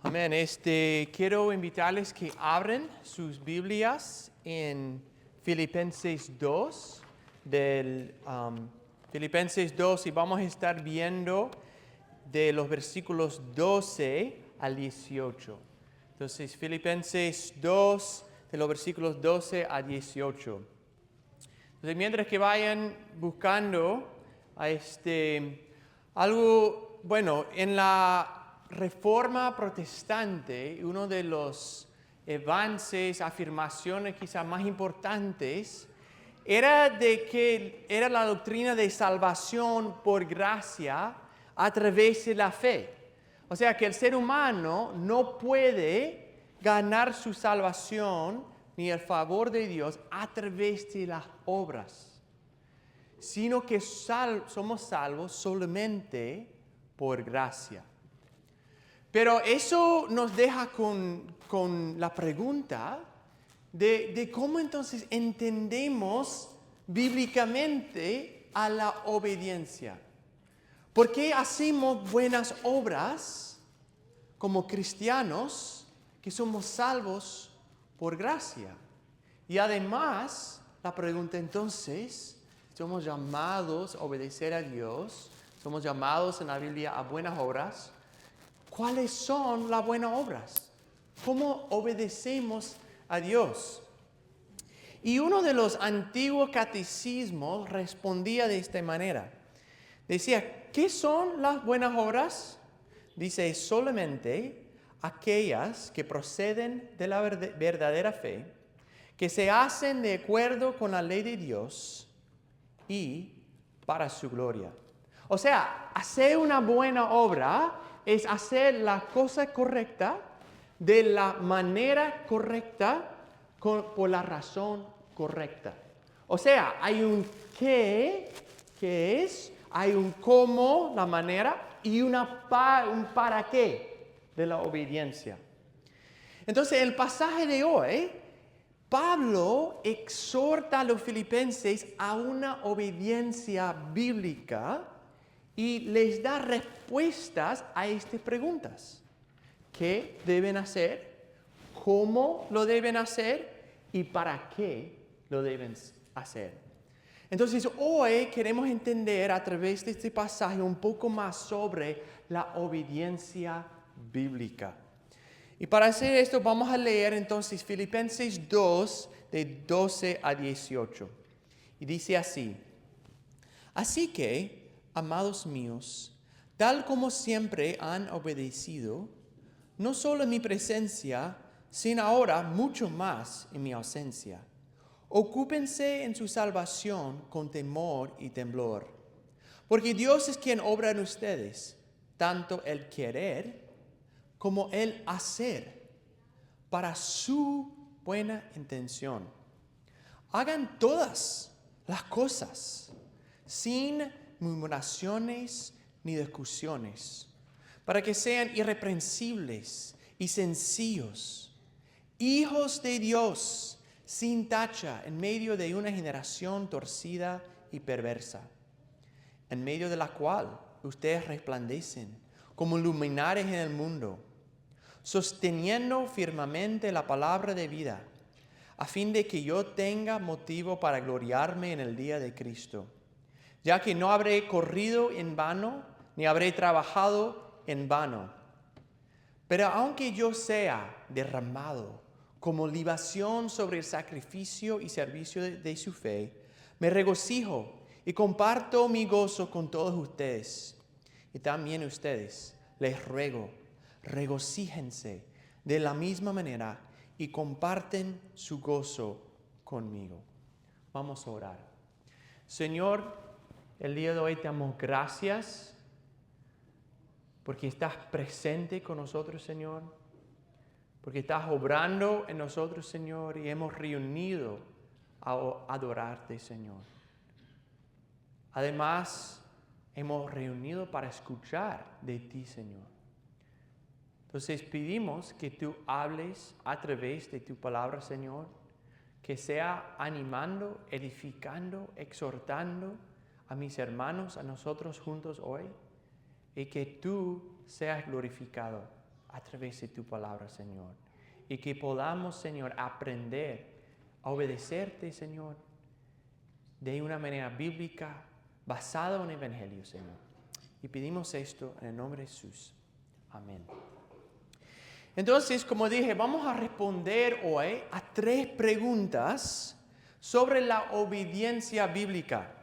Amén. Quiero invitarles que abren sus Biblias en Filipenses 2, Filipenses 2, y vamos a estar viendo de los versículos 12 al 18. Entonces, Filipenses 2, de los versículos 12 a 18. Entonces, mientras que vayan buscando algo, bueno, en la Reforma Protestante, uno de los avances, afirmaciones quizás más importantes, era de que era la doctrina de salvación por gracia a través de la fe. O sea que el ser humano no puede ganar su salvación ni el favor de Dios a través de las obras, sino que somos salvos solamente por gracia. Pero eso nos deja con la pregunta de cómo entonces entendemos bíblicamente a la obediencia. ¿Por qué hacemos buenas obras como cristianos que somos salvos por gracia? Y además, la pregunta entonces, somos llamados a obedecer a Dios, somos llamados en la Biblia a buenas obras. ¿Cuáles son las buenas obras? ¿Cómo obedecemos a Dios? Y uno de los antiguos catecismos respondía de esta manera. Decía, ¿qué son las buenas obras? Dice, solamente aquellas que proceden de la verdadera fe, que se hacen de acuerdo con la ley de Dios y para su gloria. O sea, hacer una buena obra es hacer la cosa correcta de la manera correcta por la razón correcta. O sea, hay un qué, que es, hay un cómo, la manera, y un para qué de la obediencia. Entonces, el pasaje de hoy, Pablo exhorta a los filipenses a una obediencia bíblica y les da respuestas a estas preguntas. ¿Qué deben hacer? ¿Cómo lo deben hacer? ¿Y para qué lo deben hacer? Entonces, hoy queremos entender a través de este pasaje un poco más sobre la obediencia bíblica. Y para hacer esto vamos a leer entonces Filipenses 2, de 12 a 18. Y dice así: Así que, amados míos, tal como siempre han obedecido, no solo en mi presencia, sino ahora mucho más en mi ausencia, ocúpense en su salvación con temor y temblor. Porque Dios es quien obra en ustedes, tanto el querer como el hacer, para su buena intención. Hagan todas las cosas sin murmuraciones ni discusiones, para que sean irreprensibles y sencillos, hijos de Dios, sin tacha, en medio de una generación torcida y perversa, en medio de la cual ustedes resplandecen como luminares en el mundo, sosteniendo firmemente la palabra de vida, a fin de que yo tenga motivo para gloriarme en el día de Cristo, ya que no habré corrido en vano, ni habré trabajado en vano. Pero aunque yo sea derramado como libación sobre el sacrificio y servicio de su fe, me regocijo y comparto mi gozo con todos ustedes. Y también ustedes, les ruego, regocíjense de la misma manera y comparten su gozo conmigo. Vamos a orar. Señor, el día de hoy te damos gracias porque estás presente con nosotros, Señor, porque estás obrando en nosotros, Señor, y hemos reunido a adorarte, Señor. Además, hemos reunido para escuchar de ti, Señor. Entonces pedimos que tú hables a través de tu palabra, Señor, que sea animando, edificando, exhortando a mis hermanos, a nosotros juntos hoy, y que tú seas glorificado. a través de tu palabra, Señor. Y que podamos, Señor, aprender a obedecerte, Señor, de una manera bíblica, basada en el Evangelio, Señor. Y pedimos esto en el nombre de Jesús. Amén. Entonces, como dije, vamos a responder hoy a 3 preguntas sobre la obediencia bíblica.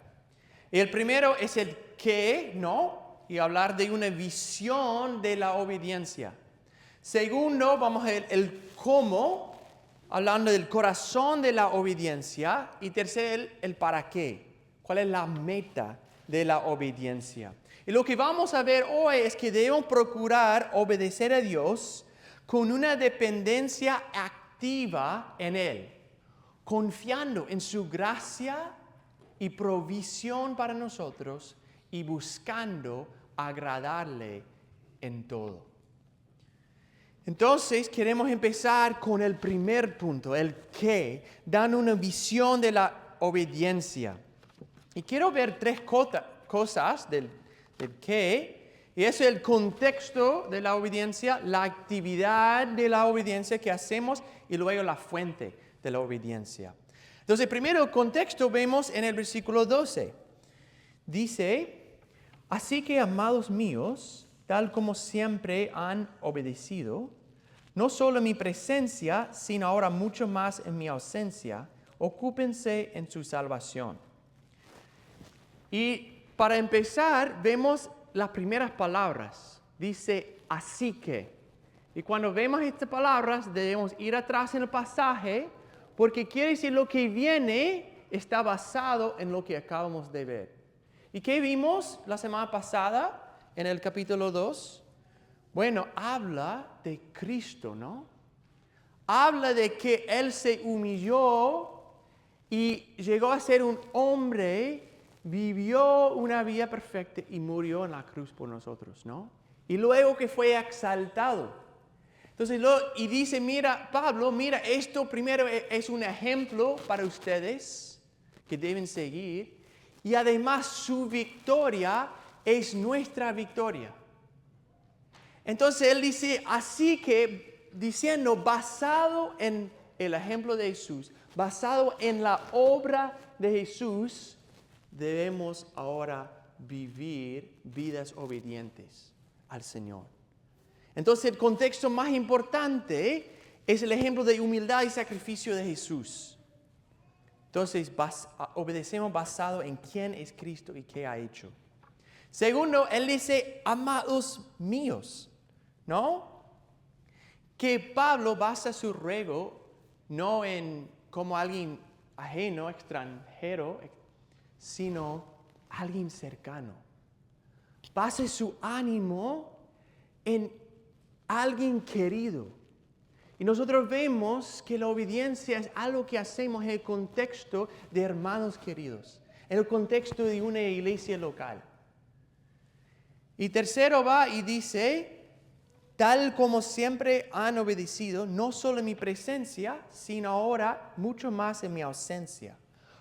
El primero es el qué, ¿no? Y hablar de una visión de la obediencia. Segundo, vamos a ver el cómo, hablando del corazón de la obediencia. Y tercero, el para qué. ¿Cuál es la meta de la obediencia? Y lo que vamos a ver hoy es que debemos procurar obedecer a Dios con una dependencia activa en Él, confiando en su gracia y provisión para nosotros y buscando agradarle en todo. Entonces queremos empezar con el primer punto, el qué, dando una visión de la obediencia. Y quiero ver 3 cosas del qué. Y es el contexto de la obediencia, la actividad de la obediencia que hacemos y luego la fuente de la obediencia. Entonces, primero el contexto vemos en el versículo 12. Dice, así que amados míos, tal como siempre han obedecido, no solo en mi presencia, sino ahora mucho más en mi ausencia, ocúpense en su salvación. Y para empezar, vemos las primeras palabras. Dice, así que. Y cuando vemos estas palabras, debemos ir atrás en el pasaje, porque quiere decir lo que viene está basado en lo que acabamos de ver. ¿Y qué vimos la semana pasada en el capítulo 2? Bueno, habla de Cristo, ¿no? Habla de que Él se humilló y llegó a ser un hombre, vivió una vida perfecta y murió en la cruz por nosotros, ¿no? Y luego que fue exaltado. Entonces, y dice, mira, Pablo, mira, esto primero es un ejemplo para ustedes que deben seguir. Y además su victoria es nuestra victoria. Entonces, él dice, así que, diciendo, basado en el ejemplo de Jesús, basado en la obra de Jesús, debemos ahora vivir vidas obedientes al Señor. Entonces el contexto más importante es el ejemplo de humildad y sacrificio de Jesús. Entonces obedecemos basado en quién es Cristo y qué ha hecho. Segundo, él dice, amados míos, ¿no? Que Pablo basa su ruego no en como alguien ajeno, extranjero, sino alguien cercano. Basa su ánimo en alguien querido. Y nosotros vemos que la obediencia es algo que hacemos en el contexto de hermanos queridos, en el contexto de una iglesia local. Y tercero va y dice, tal como siempre han obedecido, no solo en mi presencia, sino ahora mucho más en mi ausencia.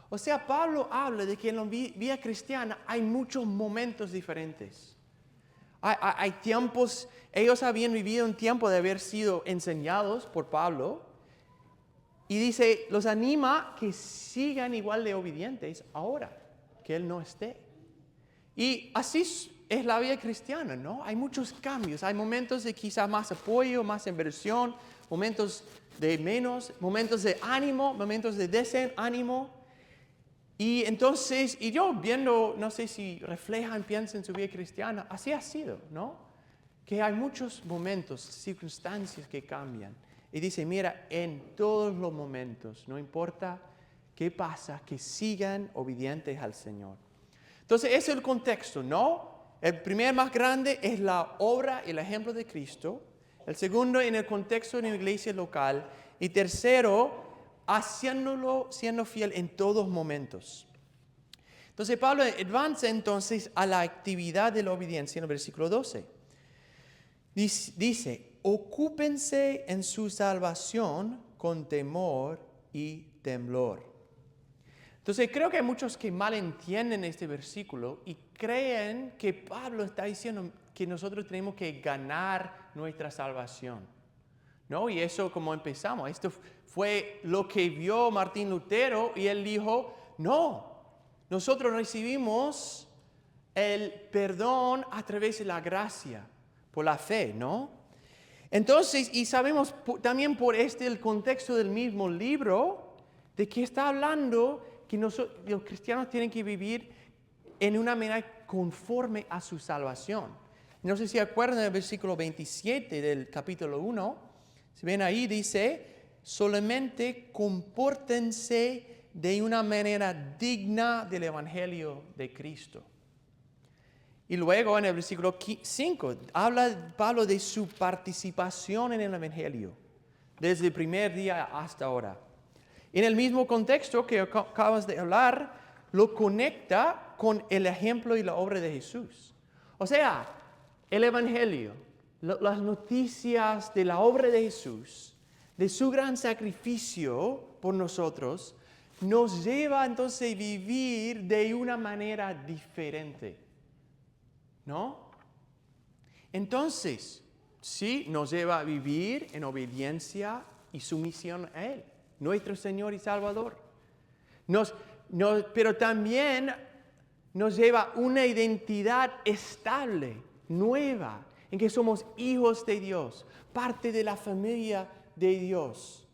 O sea, Pablo habla de que en la vida cristiana hay muchos momentos diferentes. Hay tiempos, ellos habían vivido un tiempo de haber sido enseñados por Pablo. Y dice, los anima que sigan igual de obedientes ahora que él no esté. Y así es la vida cristiana, ¿no? Hay muchos cambios, hay momentos de quizá más apoyo, más inversión, momentos de menos, momentos de ánimo, momentos de desánimo. Y entonces, y yo viendo, no sé si reflejan, piensan en su vida cristiana, así ha sido, ¿no? Que hay muchos momentos, circunstancias que cambian. Y dice, mira, en todos los momentos, no importa qué pasa, que sigan obedientes al Señor. Entonces, ese es el contexto, ¿no? El primer más grande es la obra y el ejemplo de Cristo. El segundo, en el contexto de una iglesia local. Y tercero, haciéndolo, siendo fiel en todos momentos. Entonces Pablo avanza entonces a la actividad de la obediencia en el versículo 12. Dice, ocúpense en su salvación con temor y temblor. Entonces creo que hay muchos que malentienden este versículo y creen que Pablo está diciendo, que nosotros tenemos que ganar nuestra salvación, ¿no? Y eso como empezamos, esto fue lo que vio Martín Lutero y él dijo, no, nosotros recibimos el perdón a través de la gracia, por la fe, ¿no? Entonces, y sabemos también por el contexto del mismo libro, de que está hablando que los cristianos tienen que vivir en una manera conforme a su salvación. No sé si acuerdan del versículo 27 del capítulo 1, si ven ahí dice, solamente compórtense de una manera digna del Evangelio de Cristo. Y luego en el versículo 5 habla Pablo de su participación en el Evangelio, desde el primer día hasta ahora. En el mismo contexto que acabas de hablar, lo conecta con el ejemplo y la obra de Jesús. O sea, el Evangelio, las noticias de la obra de Jesús, de su gran sacrificio por nosotros, nos lleva entonces a vivir de una manera diferente, ¿no? Entonces, sí, nos lleva a vivir en obediencia y sumisión a Él, nuestro Señor y Salvador. Pero también nos lleva a una identidad estable, nueva, en que somos hijos de Dios, parte de la familia de Dios,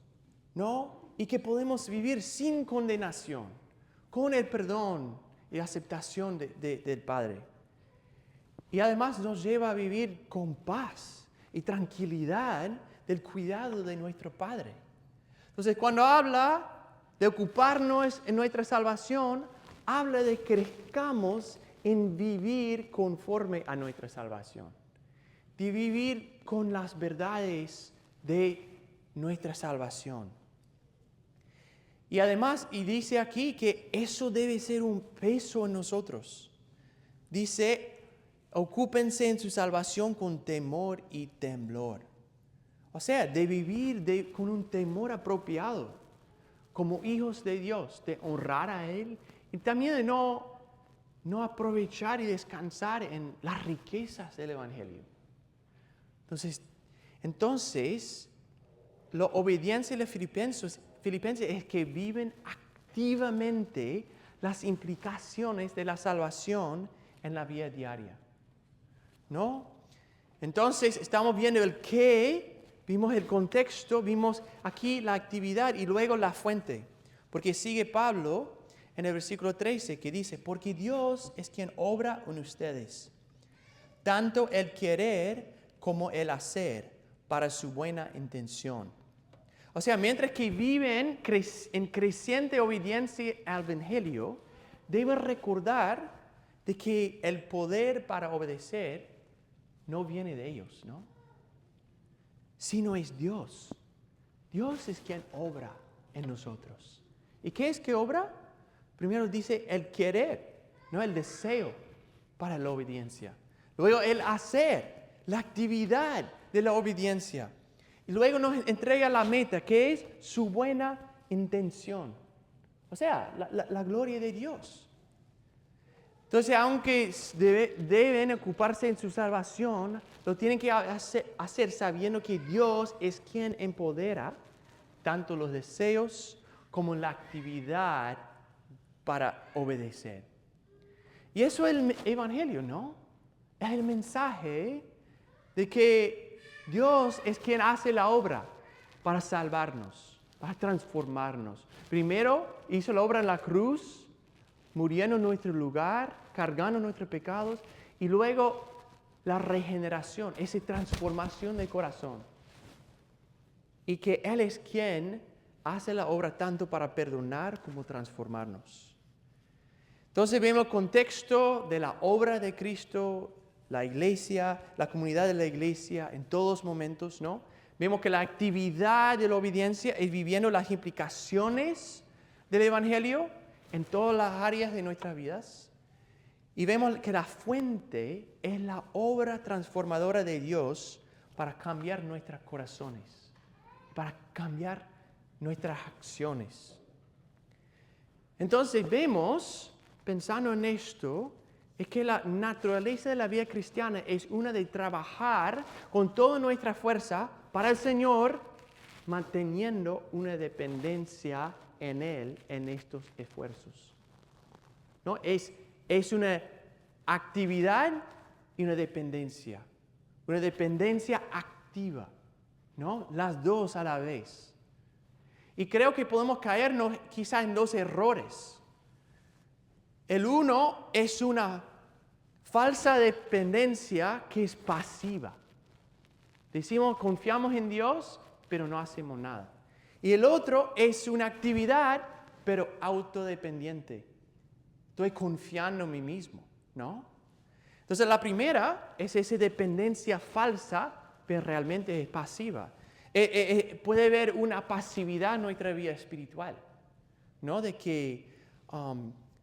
¿no? Y que podemos vivir sin condenación, con el perdón y aceptación del Padre. Y además nos lleva a vivir con paz y tranquilidad del cuidado de nuestro Padre. Entonces, cuando habla de ocuparnos en nuestra salvación, habla de que crezcamos en vivir conforme a nuestra salvación, de vivir con las verdades de nuestra salvación. Y además, y dice aquí que eso debe ser un peso en nosotros. Dice, ocúpense en su salvación con temor y temblor. O sea, de vivir con un temor apropiado, como hijos de Dios, de honrar a Él y también de no aprovechar y descansar en las riquezas del Evangelio. Entonces la obediencia de los filipenses es que viven activamente las implicaciones de la salvación en la vida diaria, ¿no? Entonces estamos viendo el qué, vimos el contexto, vimos aquí la actividad y luego la fuente. Porque sigue Pablo en el versículo 13 que dice, porque Dios es quien obra en ustedes, tanto el querer como el hacer para su buena intención. O sea, mientras que viven en creciente obediencia al Evangelio, deben recordar de que el poder para obedecer no viene de ellos, ¿no? Sino es Dios. Dios es quien obra en nosotros. ¿Y qué es que obra? Primero dice el querer, no el deseo para la obediencia. Luego el hacer, la actividad de la obediencia. Y luego nos entrega la meta, que es su buena intención. O sea, la gloria de Dios. Entonces, aunque deben ocuparse en su salvación, lo tienen que hacer sabiendo que Dios es quien empodera tanto los deseos como la actividad para obedecer. Y eso es el Evangelio, ¿no? Es el mensaje de que Dios es quien hace la obra para salvarnos, para transformarnos. Primero hizo la obra en la cruz, muriendo en nuestro lugar, cargando nuestros pecados, y luego la regeneración, esa transformación del corazón. Y que Él es quien hace la obra tanto para perdonar como transformarnos. Entonces vemos el contexto de la obra de Cristo, la iglesia, la comunidad de la iglesia en todos momentos, ¿no? Vemos que la actividad de la obediencia es viviendo las implicaciones del Evangelio en todas las áreas de nuestras vidas. Y vemos que la fuente es la obra transformadora de Dios para cambiar nuestros corazones, para cambiar nuestras acciones. Entonces vemos, pensando en esto, Es que la naturaleza de la vida cristiana es una de trabajar con toda nuestra fuerza para el Señor, manteniendo una dependencia en Él en estos esfuerzos. ¿No? Es una actividad y una dependencia activa, ¿no? Las dos a la vez. Y creo que podemos caernos quizás en dos errores. El uno es una falsa dependencia que es pasiva. Decimos, confiamos en Dios, pero no hacemos nada. Y el otro es una actividad, pero autodependiente. Estoy confiando en mí mismo, ¿no? Entonces la primera es esa dependencia falsa, pero realmente es pasiva. Puede haber una pasividad en nuestra vida espiritual, ¿no? De que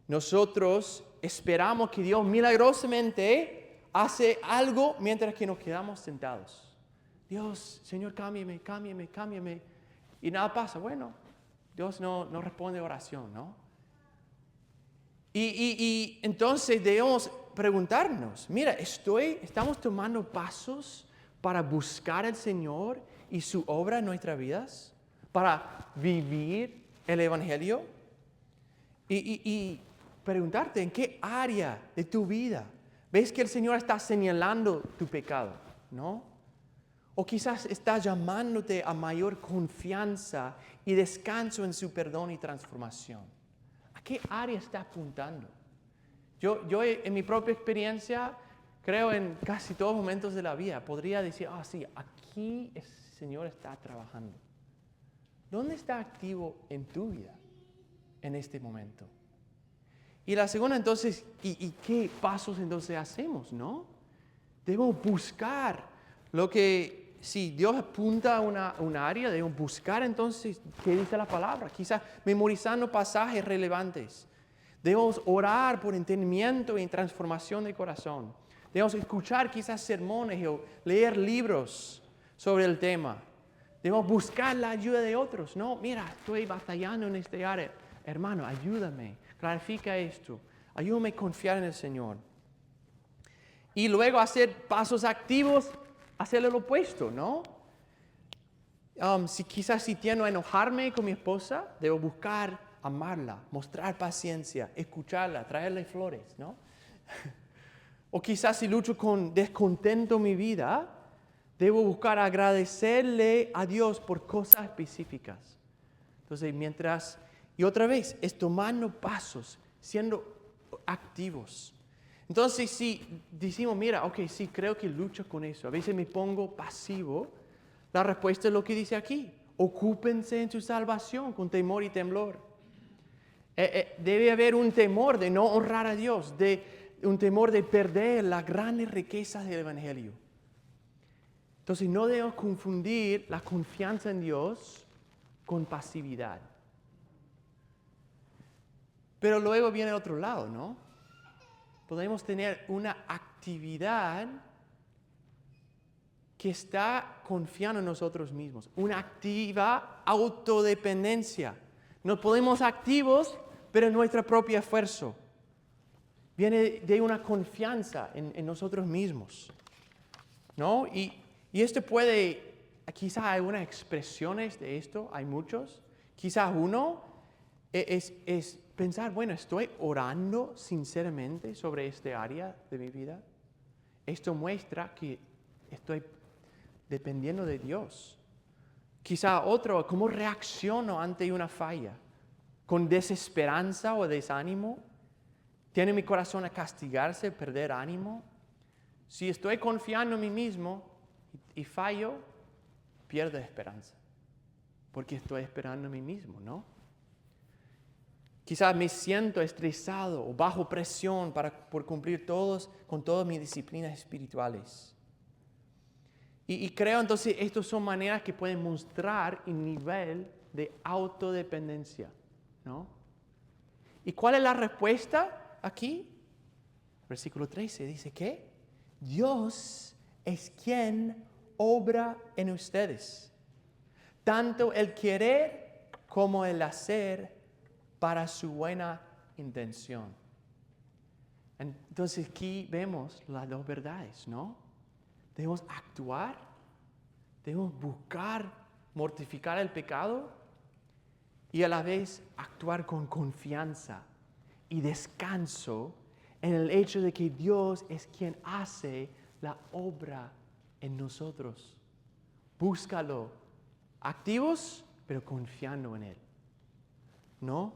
nosotros esperamos que Dios milagrosamente hace algo mientras que nos quedamos sentados. Dios, Señor, cámbiame. Y nada pasa. Bueno, Dios no responde oración, ¿no? Y entonces debemos preguntarnos, mira, ¿estamos tomando pasos para buscar al Señor y su obra en nuestras vidas? ¿Para vivir el Evangelio? Y preguntarte, ¿en qué área de tu vida ves que el Señor está señalando tu pecado? ¿No? O quizás está llamándote a mayor confianza y descanso en su perdón y transformación. ¿A qué área está apuntando? Yo en mi propia experiencia, creo en casi todos los momentos de la vida, podría decir, sí, aquí el Señor está trabajando. ¿Dónde está activo en tu vida en este momento? Y la segunda, entonces, ¿y qué pasos entonces hacemos, no? Debemos buscar lo que, si Dios apunta a una área, debemos buscar entonces qué dice la palabra, quizás memorizando pasajes relevantes. Debemos orar por entendimiento y transformación de corazón. Debemos escuchar quizás sermones o leer libros sobre el tema. Debemos buscar la ayuda de otros. No, mira, estoy batallando en este área. Hermano, ayúdame, clarifica esto. Ayúdame a confiar en el Señor. Y luego hacer pasos activos, hacer lo opuesto, ¿no? Si tiendo a enojarme con mi esposa, debo buscar amarla, mostrar paciencia, escucharla, traerle flores, ¿no? O quizás si lucho con descontento en mi vida, debo buscar agradecerle a Dios por cosas específicas. Entonces, y otra vez, es tomando pasos, siendo activos. Entonces, si decimos, mira, sí, creo que lucho con eso, a veces me pongo pasivo, la respuesta es lo que dice aquí. Ocúpense en su salvación con temor y temblor. Debe haber un temor de no honrar a Dios, un temor de perder las grandes riquezas del Evangelio. Entonces no debemos confundir la confianza en Dios con pasividad. Pero luego viene el otro lado, ¿no? Podemos tener una actividad que está confiando en nosotros mismos, una activa autodependencia. Nos podemos activos, pero en nuestro propio esfuerzo. Viene de una confianza en nosotros mismos, ¿no? Y esto quizás hay unas expresiones de esto, hay muchos. Quizás uno es pensar, bueno, ¿estoy orando sinceramente sobre este área de mi vida? Esto muestra que estoy dependiendo de Dios. Quizá otro, ¿cómo reacciono ante una falla? ¿Con desesperanza o desánimo? ¿Tiene mi corazón a castigarse, perder ánimo? Si estoy confiando en mí mismo y fallo, pierdo esperanza. Porque estoy esperando en mí mismo, ¿no? Quizás me siento estresado o bajo presión por cumplir con todas mis disciplinas espirituales. Y creo entonces estas son maneras que pueden mostrar el nivel de autodependencia, ¿no? ¿Y cuál es la respuesta aquí? Versículo 13 dice que Dios es quien obra en ustedes, tanto el querer como el hacer para su buena intención. Entonces aquí vemos las dos verdades, ¿no? Debemos actuar, debemos buscar mortificar el pecado y a la vez actuar con confianza y descanso en el hecho de que Dios es quien hace la obra en nosotros. Búscalo, activos, pero confiando en Él, ¿no?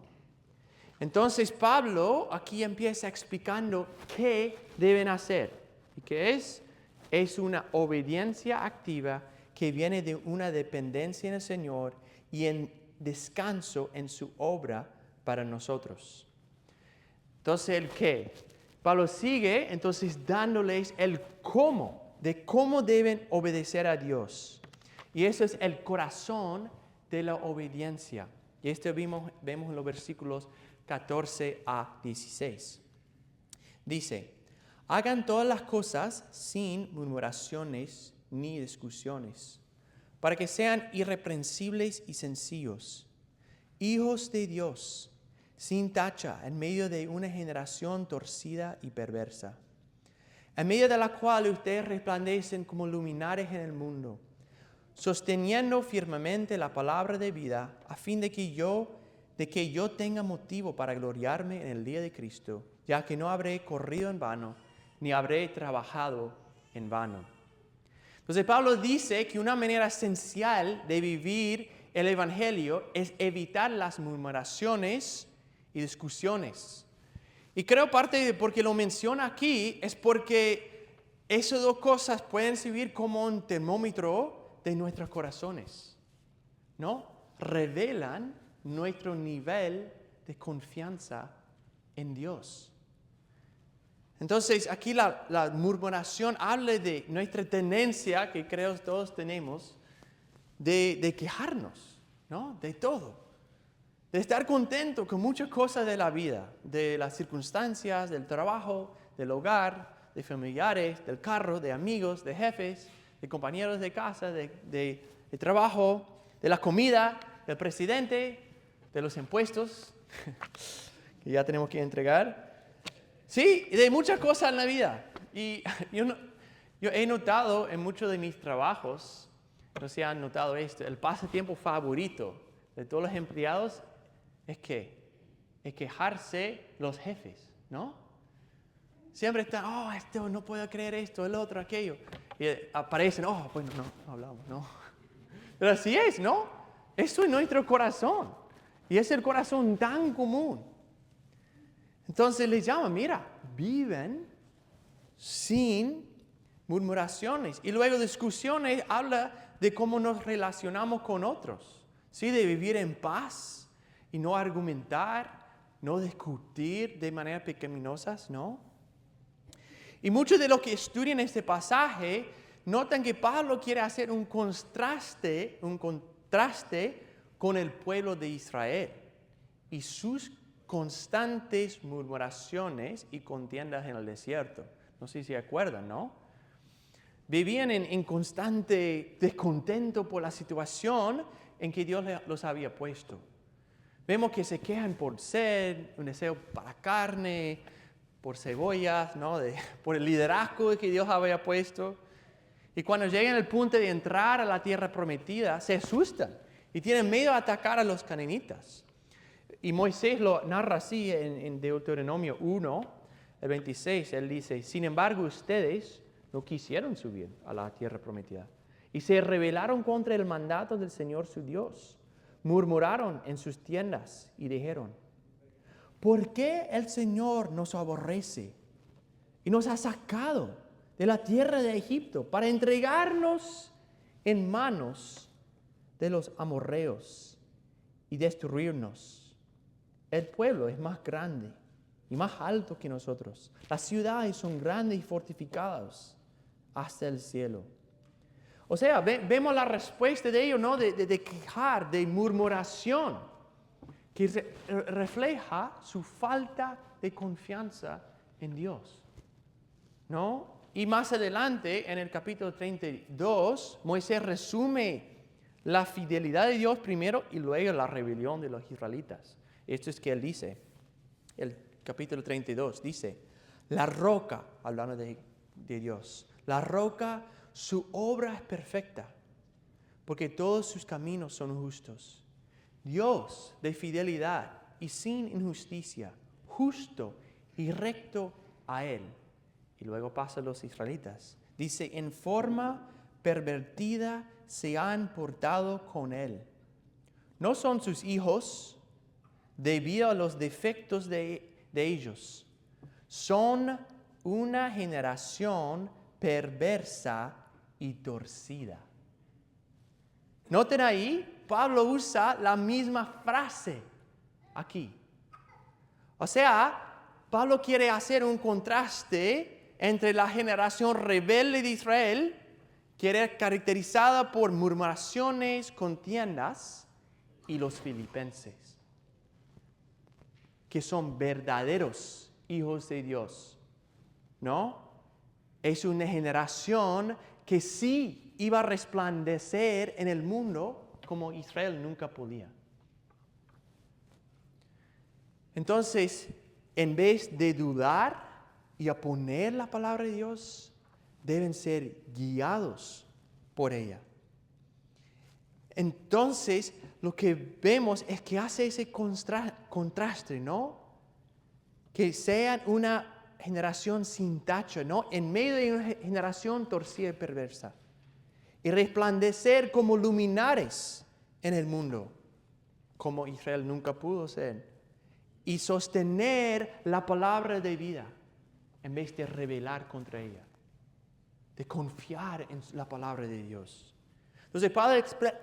Entonces Pablo aquí empieza explicando qué deben hacer. ¿Y qué es? Es una obediencia activa que viene de una dependencia en el Señor y en descanso en su obra para nosotros. Entonces, ¿el qué? Pablo sigue entonces dándoles el cómo, de cómo deben obedecer a Dios. Y eso es el corazón de la obediencia. Y esto vemos en los versículos 14 a 16. Dice, hagan todas las cosas sin murmuraciones ni discusiones, para que sean irreprensibles y sencillos, hijos de Dios, sin tacha, en medio de una generación torcida y perversa, en medio de la cual ustedes resplandecen como luminares en el mundo, sosteniendo firmemente la palabra de vida, a fin de que yo tenga motivo para gloriarme en el día de Cristo, ya que no habré corrido en vano, ni habré trabajado en vano. Entonces Pablo dice que una manera esencial de vivir el Evangelio es evitar las murmuraciones y discusiones. Y creo parte de por qué lo menciona aquí es porque esas dos cosas pueden servir como un termómetro de nuestros corazones, ¿no? Revelan nuestro nivel de confianza en Dios. Entonces, aquí la murmuración habla de nuestra tendencia, que creo todos tenemos, de quejarnos, ¿no? De todo. De estar contento con muchas cosas de la vida, de las circunstancias, del trabajo, del hogar, de familiares, del carro, de amigos, de jefes, de compañeros de casa, de trabajo, de la comida, del presidente, de los impuestos que ya tenemos que entregar. Sí, de muchas cosas en la vida. Y yo he notado en muchos de mis trabajos, no sé si han notado esto, el pasatiempo favorito de todos los empleados es quejarse los jefes, ¿no? Siempre están, esto, no puedo creer esto, el otro, aquello. Y aparecen, bueno, no hablamos, no. Pero así es, ¿no? Eso es nuestro corazón. Y es el corazón tan común. Entonces les llama, mira, viven sin murmuraciones. Y luego discusiones habla de cómo nos relacionamos con otros. ¿Sí? De vivir en paz y no argumentar, no discutir de manera pecaminosas, ¿no? Y muchos de los que estudian este pasaje notan que Pablo quiere hacer un contraste con el pueblo de Israel y sus constantes murmuraciones y contiendas en el desierto. No sé si se acuerdan, ¿no? Vivían en constante descontento por la situación en que Dios los había puesto. Vemos que se quejan por sed, un deseo para carne, por cebollas, ¿no? Por el liderazgo que Dios había puesto. Y cuando llegan al punto de entrar a la tierra prometida, se asustan y tienen miedo a atacar a los cananitas. Y Moisés lo narra así en Deuteronomio 1, el 26. Él dice, sin embargo, ustedes no quisieron subir a la tierra prometida y se rebelaron contra el mandato del Señor su Dios. Murmuraron en sus tiendas y dijeron, ¿por qué el Señor nos aborrece y nos ha sacado de la tierra de Egipto para entregarnos en manos de los amorreos y destruirnos? El pueblo es más grande y más alto que nosotros. Las ciudades son grandes y fortificadas hasta el cielo. O sea, vemos la respuesta de ellos, ¿no? De quejar, de murmuración, que refleja su falta de confianza en Dios, ¿no? Y más adelante, en el capítulo 32, Moisés resume la fidelidad de Dios primero y luego la rebelión de los israelitas. Esto es que él dice, el capítulo 32, dice, La roca, hablando de Dios, la roca, su obra es perfecta, porque todos sus caminos son justos. Dios de fidelidad y sin injusticia, justo y recto a Él. Y luego pasa a los israelitas. Dice, en forma pervertida se han portado con Él. No son sus hijos debido a los defectos de ellos. Son una generación perversa y torcida. Noten ahí, Pablo usa la misma frase aquí. O sea, Pablo quiere hacer un contraste entre la generación rebelde de Israel, que era caracterizada por murmuraciones, contiendas, y los filipenses, que son verdaderos hijos de Dios, ¿no? Es una generación que sí iba a resplandecer en el mundo como Israel nunca podía. Entonces, en vez de dudar y oponer la palabra de Dios, deben ser guiados por ella. Entonces, lo que vemos es que hace ese contraste, ¿no? Que sean una generación sin tacha, ¿no? En medio de una generación torcida y perversa. Y resplandecer como luminares en el mundo, como Israel nunca pudo ser. Y sostener la palabra de vida, en vez de rebelar contra ella. De confiar en la palabra de Dios. Entonces, Pablo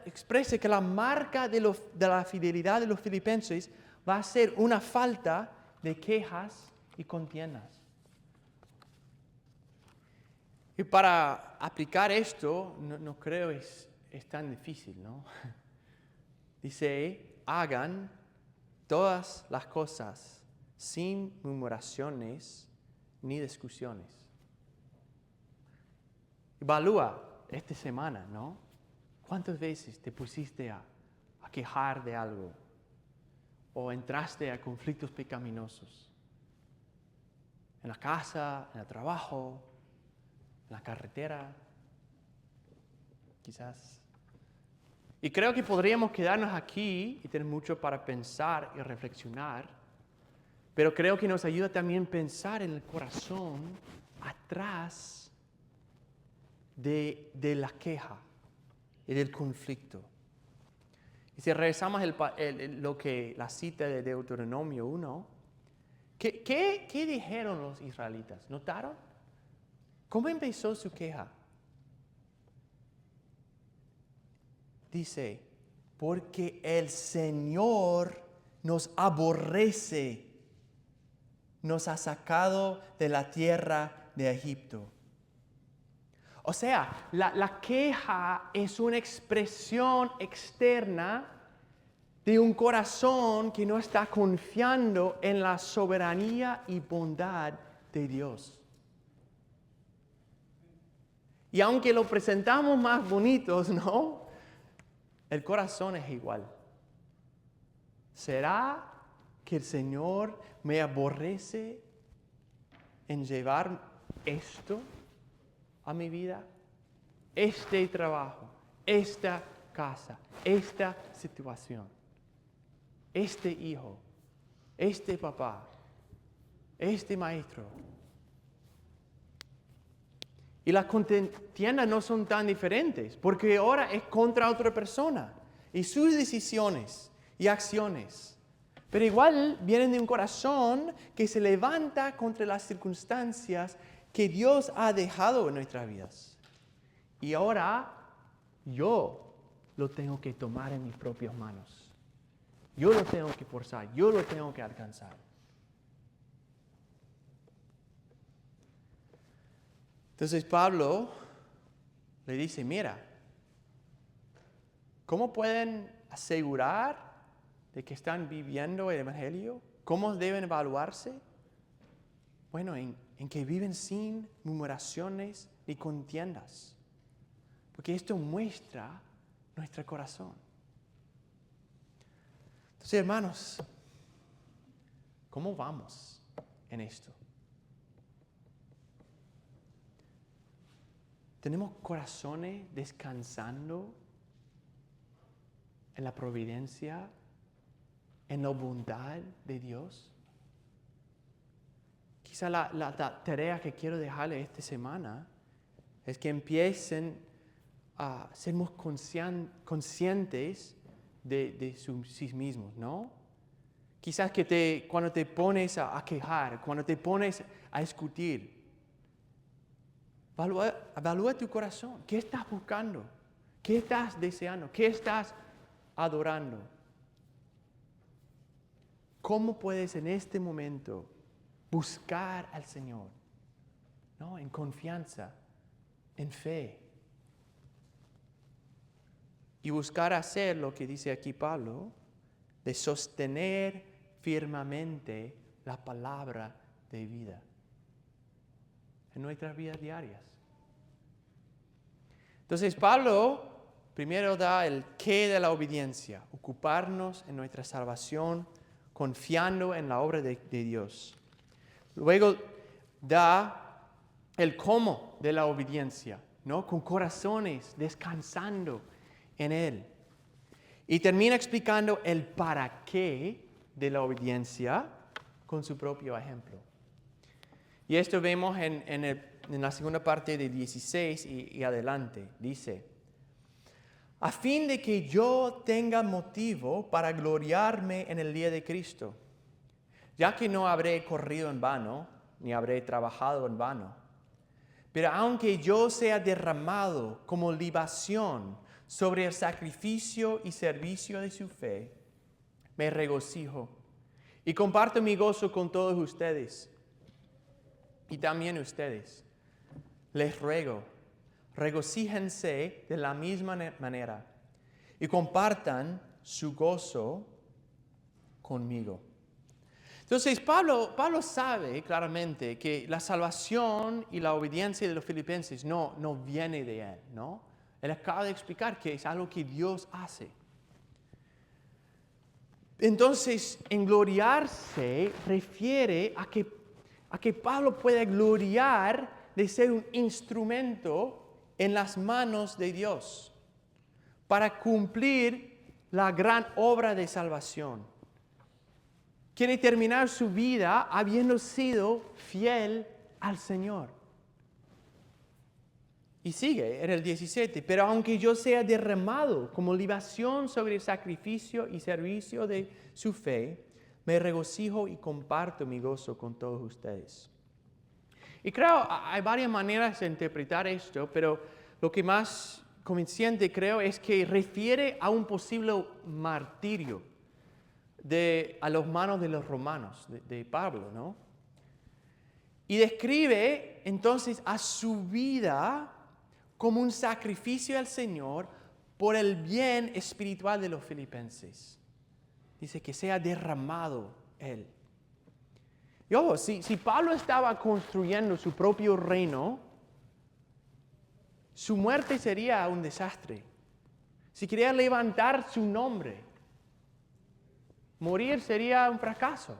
expresa que la marca de la fidelidad de los filipenses va a ser una falta de quejas y contiendas. Y para aplicar esto, no creo es tan difícil, ¿no? Dice, hagan todas las cosas sin murmuraciones ni discusiones. Evalúa esta semana, ¿no? ¿Cuántas veces te pusiste a quejar de algo? ¿O entraste a conflictos pecaminosos? En la casa, en el trabajo, en la carretera, quizás. Y creo que podríamos quedarnos aquí y tener mucho para pensar y reflexionar, pero creo que nos ayuda también pensar en el corazón atrás de la queja y del conflicto. Y si regresamos a la cita de Deuteronomio 1, ¿qué dijeron los israelitas? ¿Notaron? ¿Cómo empezó su queja? Dice, porque el Señor nos aborrece, nos ha sacado de la tierra de Egipto. O sea, la queja es una expresión externa de un corazón que no está confiando en la soberanía y bondad de Dios. Y aunque lo presentamos más bonitos, ¿no? El corazón es igual. ¿Será que el Señor me aborrece en llevar esto a mi vida? Este trabajo, esta casa, esta situación, este hijo, este papá, este maestro. Y las contiendas no son tan diferentes, porque ahora es contra otra persona y sus decisiones y acciones. Pero igual vienen de un corazón que se levanta contra las circunstancias que Dios ha dejado en nuestras vidas. Y ahora yo lo tengo que tomar en mis propias manos. Yo lo tengo que forzar, yo lo tengo que alcanzar. Entonces Pablo le dice, mira, ¿cómo pueden asegurar de que están viviendo el Evangelio? ¿Cómo deben evaluarse? Bueno, en que viven sin murmuraciones ni contiendas. Porque esto muestra nuestro corazón. Entonces, hermanos, ¿cómo vamos en esto? ¿Tenemos corazones descansando en la providencia, en la bondad de Dios? Quizá la tarea que quiero dejarle esta semana es que empiecen a ser más conscientes de sí mismos, ¿no? Quizás que cuando te pones a quejar, cuando te pones a discutir, evalúa tu corazón. ¿Qué estás buscando? ¿Qué estás deseando? ¿Qué estás adorando? ¿Cómo puedes en este momento buscar al Señor? ¿No? En confianza, en fe. Y buscar hacer lo que dice aquí Pablo, de sostener firmemente la palabra de vida en nuestras vidas diarias. Entonces Pablo primero da el qué de la obediencia, ocuparnos en nuestra salvación, confiando en la obra de Dios. Luego da el cómo de la obediencia, ¿no? Con corazones descansando en Él. Y termina explicando el para qué de la obediencia con su propio ejemplo. Y esto vemos en la segunda parte de 16 y adelante. Dice, a fin de que yo tenga motivo para gloriarme en el día de Cristo, ya que no habré corrido en vano, ni habré trabajado en vano. Pero aunque yo sea derramado como libación sobre el sacrificio y servicio de su fe, me regocijo y comparto mi gozo con todos ustedes. Y también ustedes, les ruego, regocíjense de la misma manera y compartan su gozo conmigo. Entonces, Pablo sabe claramente que la salvación y la obediencia de los filipenses no viene de él, ¿no? Él acaba de explicar que es algo que Dios hace. Entonces, en gloriarse refiere a que Pablo puede gloriar de ser un instrumento en las manos de Dios para cumplir la gran obra de salvación. Quiere terminar su vida habiendo sido fiel al Señor. Y sigue en el 17, pero aunque yo sea derramado como libación sobre el sacrificio y servicio de su fe, me regocijo y comparto mi gozo con todos ustedes. Y creo, hay varias maneras de interpretar esto, pero lo que más convincente creo es que refiere a un posible martirio a las manos de los romanos, de Pablo, ¿no? Y describe entonces a su vida como un sacrificio al Señor por el bien espiritual de los filipenses. Dice que sea derramado Él. Y ojo, si Pablo estaba construyendo su propio reino, su muerte sería un desastre. Si quería levantar su nombre, morir sería un fracaso.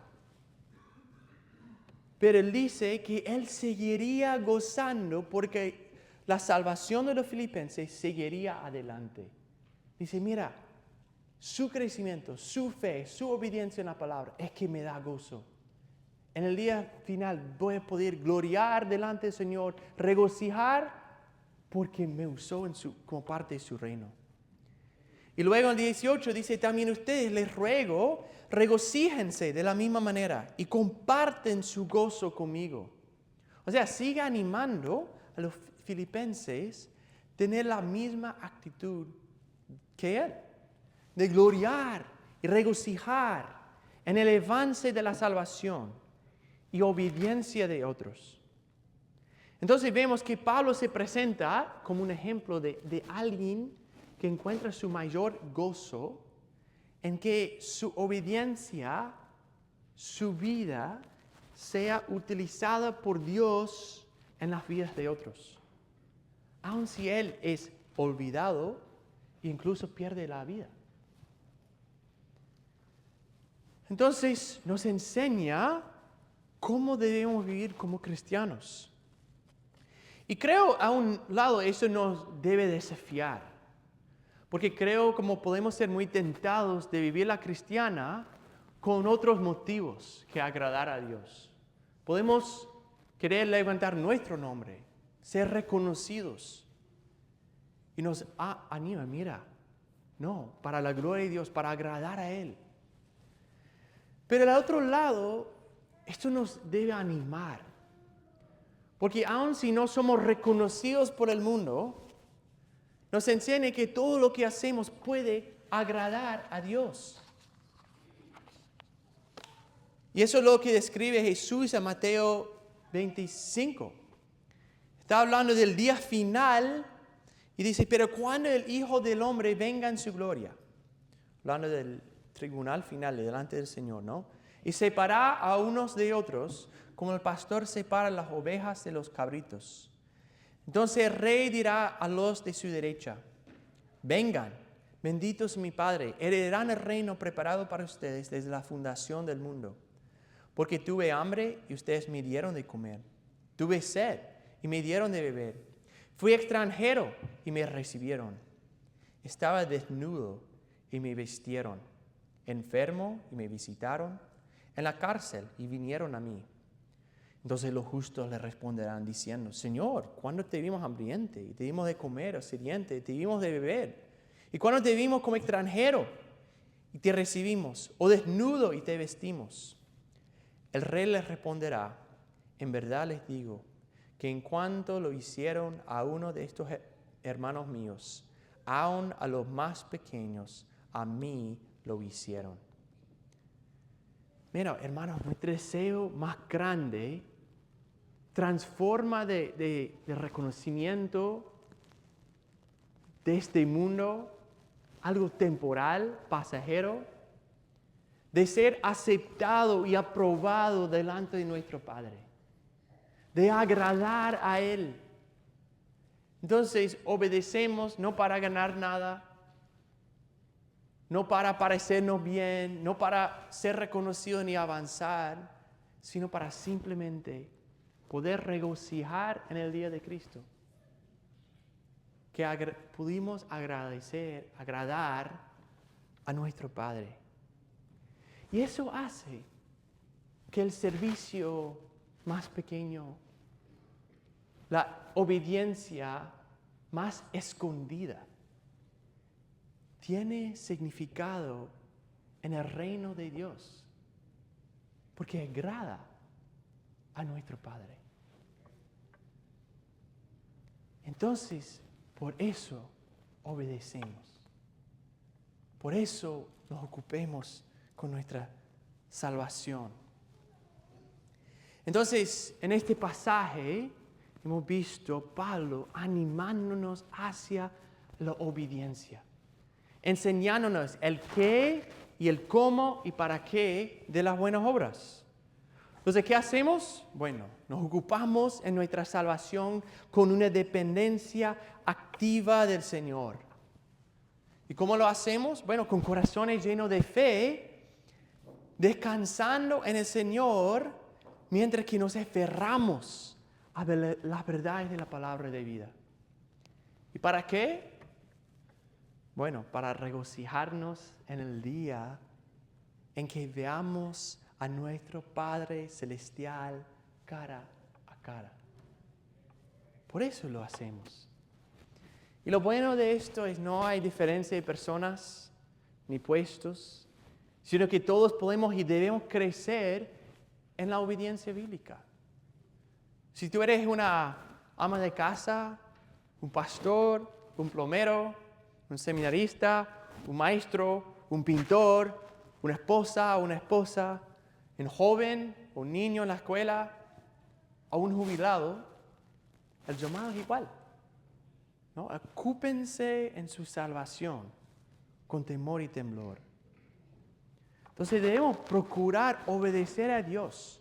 Pero él dice que él seguiría gozando porque la salvación de los filipenses seguiría adelante. Dice, mira, su crecimiento, su fe, su obediencia en la palabra es que me da gozo. En el día final voy a poder gloriar delante del Señor, regocijar porque me usó como parte de su reino. Y luego en el 18 dice, también ustedes les ruego, regocíjense de la misma manera y comparten su gozo conmigo. O sea, siga animando a los filipenses a tener la misma actitud que él, de gloriar y regocijar en el avance de la salvación y obediencia de otros. Entonces vemos que Pablo se presenta como un ejemplo de alguien que encuentra su mayor gozo en que su obediencia, su vida, sea utilizada por Dios en las vidas de otros. Aun si él es olvidado, incluso pierde la vida. Entonces nos enseña cómo debemos vivir como cristianos. Y creo, a un lado, eso nos debe desafiar. Porque creo como podemos ser muy tentados de vivir la cristiana con otros motivos que agradar a Dios. Podemos querer levantar nuestro nombre, ser reconocidos. Y nos anima, mira, no, para la gloria de Dios, para agradar a Él. Pero al otro lado, esto nos debe animar. Porque aun si no somos reconocidos por el mundo, nos enseña que todo lo que hacemos puede agradar a Dios. Y eso es lo que describe Jesús en Mateo 25. Está hablando del día final y dice, pero cuando el Hijo del Hombre venga en su gloria, hablando del tribunal final delante del Señor, ¿no? Y separará a unos de otros, como el pastor separa las ovejas de los cabritos. Entonces el rey dirá a los de su derecha, vengan, benditos mi Padre, heredarán el reino preparado para ustedes desde la fundación del mundo. Porque tuve hambre y ustedes me dieron de comer. Tuve sed y me dieron de beber. Fui extranjero y me recibieron. Estaba desnudo y me vistieron. Enfermo y me visitaron. En la cárcel y vinieron a mí. Entonces los justos le responderán diciendo, Señor, ¿cuándo te vimos hambriente y te dimos de comer, o sediente y te dimos de beber? ¿Y cuándo te vimos como extranjero y te recibimos, o desnudo y te vestimos? El rey les responderá, en verdad les digo, que en cuanto lo hicieron a uno de estos hermanos míos, aun a los más pequeños, a mí lo hicieron. Mira, hermanos, nuestro deseo más grande transforma de reconocimiento de este mundo algo temporal, pasajero, de ser aceptado y aprobado delante de nuestro Padre, de agradar a Él. Entonces obedecemos no para ganar nada, no para parecernos bien, no para ser reconocidos ni avanzar, sino para simplemente poder regocijar en el día de Cristo. Que pudimos agradar a nuestro Padre. Y eso hace que el servicio más pequeño, la obediencia más escondida, tiene significado en el reino de Dios, porque agrada a nuestro Padre. Entonces, por eso obedecemos. Por eso nos ocupemos con nuestra salvación. Entonces, en este pasaje hemos visto Pablo animándonos hacia la obediencia, enseñándonos el qué y el cómo y para qué de las buenas obras. Entonces, ¿qué hacemos? Bueno, nos ocupamos en nuestra salvación con una dependencia activa del Señor. ¿Y cómo lo hacemos? Bueno, con corazones llenos de fe, descansando en el Señor, mientras que nos aferramos a las verdades de la palabra de vida. ¿Y para qué? Bueno, para regocijarnos en el día en que veamos a nuestro Padre Celestial cara a cara. Por eso lo hacemos. Y lo bueno de esto es no hay diferencia de personas ni puestos, sino que todos podemos y debemos crecer en la obediencia bíblica. Si tú eres una ama de casa, un pastor, un plomero, un seminarista, un maestro, un pintor, una esposa o una esposa, un joven o un niño en la escuela, o un jubilado, el llamado es igual, ¿no? Ocúpense en su salvación con temor y temblor. Entonces debemos procurar obedecer a Dios,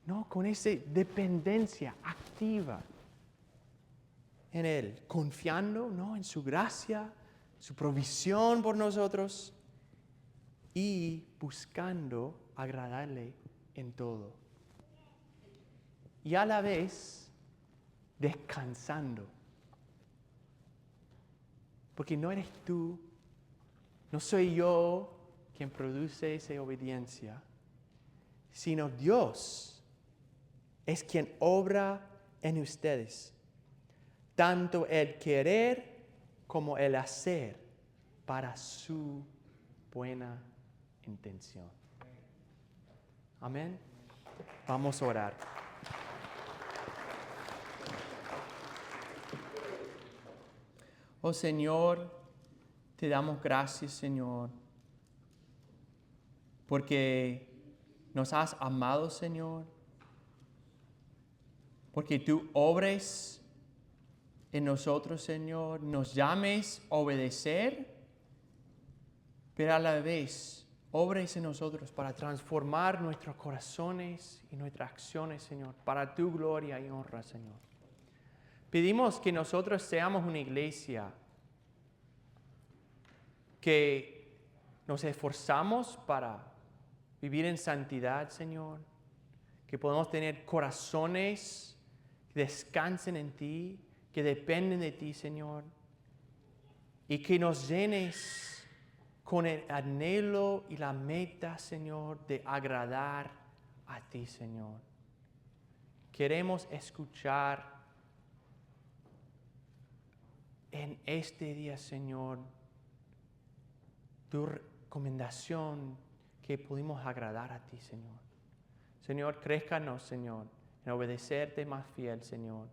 ¿no? Con esa dependencia activa en Él, confiando, ¿no? En su gracia, su provisión por nosotros y buscando agradarle en todo. Y a la vez descansando. Porque no eres tú, no soy yo quien produce esa obediencia, sino Dios es quien obra en ustedes, tanto el querer como el hacer para su buena intención. Amén. Vamos a orar. Oh Señor, te damos gracias, Señor, porque nos has amado, Señor, porque tú obres en nosotros, Señor, nos llames a obedecer, pero a la vez obres en nosotros para transformar nuestros corazones y nuestras acciones, Señor, para tu gloria y honra, Señor. Pedimos que nosotros seamos una iglesia que nos esforzamos para vivir en santidad, Señor, que podamos tener corazones que descansen en ti, que dependen de ti, Señor, y que nos llenes con el anhelo y la meta, Señor, de agradar a ti, Señor. Queremos escuchar en este día, Señor, tu recomendación que pudimos agradar a ti, Señor. Señor, crézcanos, Señor, en obedecerte más fiel, Señor,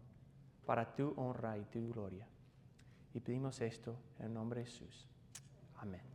para tu honra y tu gloria. Y pedimos esto en el nombre de Jesús. Amén.